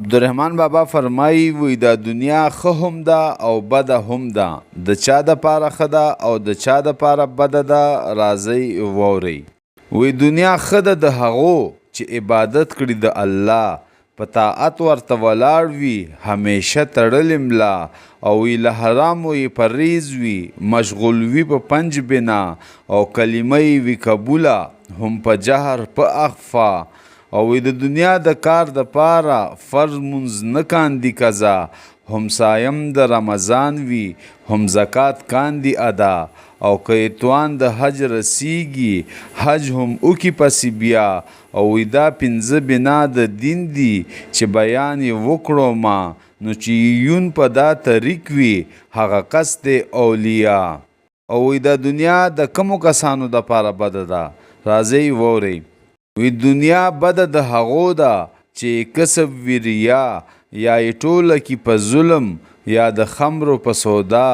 عبدالرحمن بابا فرمایي وی دا دنیا ښه هم ده او بده هم ده، د چا دپاره ښه ده او د چا دپاره بده ده. راځئ واورئ. وی دنیا ښه ده د هغو چې عبادت کړي د الله، په طاعت ورته ولاړ وي، همیشه تړلې ملا، او وی له حرامو یې پرهیز وي، مشغول وي په پنج بنا، او کلمه یې وي قبوله هم په جهر په اخفا. او وی د دنیا د کار د پاره فرض منځ نه کاندي قضا، هم صایم د رمضان وي هم زکات کاندي ادا. او که توان د حج رسیږي حج هم وکي پسې بیا. او وی دا پنځه بنا د دین دي چې بیان یې وکړو ما، نو چې یون په دا طریق وي هغه قصد اولیا. او وی دا دنیا د کمو کسانو د پاره بده ده. راځئ واورئ. وی دنیا بده د هغو ده چې کسب وي ریا، یا یې ټوله کی په ظلم، یا د خمرو په سودا،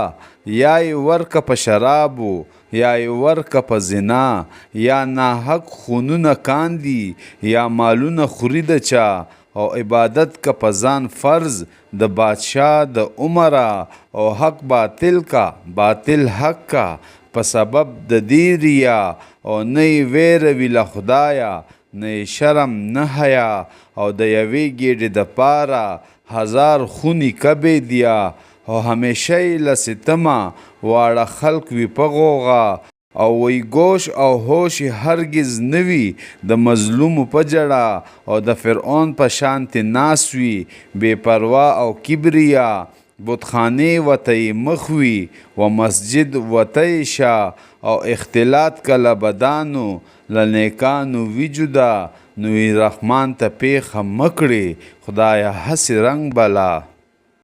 یا یې ورکه په شرابو، یا یې ورکه په زنا، یا ناحق خونونه کاندي، یا مالونه خوري د چا. او عبادت که په ځان فرض د بادشاه د عمره، او حق باطل کا باطل حق کا په سبب د دې ریا. او نه یې ویره وي له خدایه، نه یې شرم نه حیا، او د یوې ګېډې دپاره هزار خونې کبې دیا. او همیشه یې له ستمه واړه خلق وي په غوغا. او وی گوش او هوش هرگز نوی د مظلوم په جړه، او د فرعون په شانت ناس وي بے پروا او کبریا. بتخانه وته مخوي و مسجد وته شا، او اختلاط کله بدانو لنیکانو وجودا. نوی رحمان ته پیخه مکړي خدایا هسې رنگ بلا.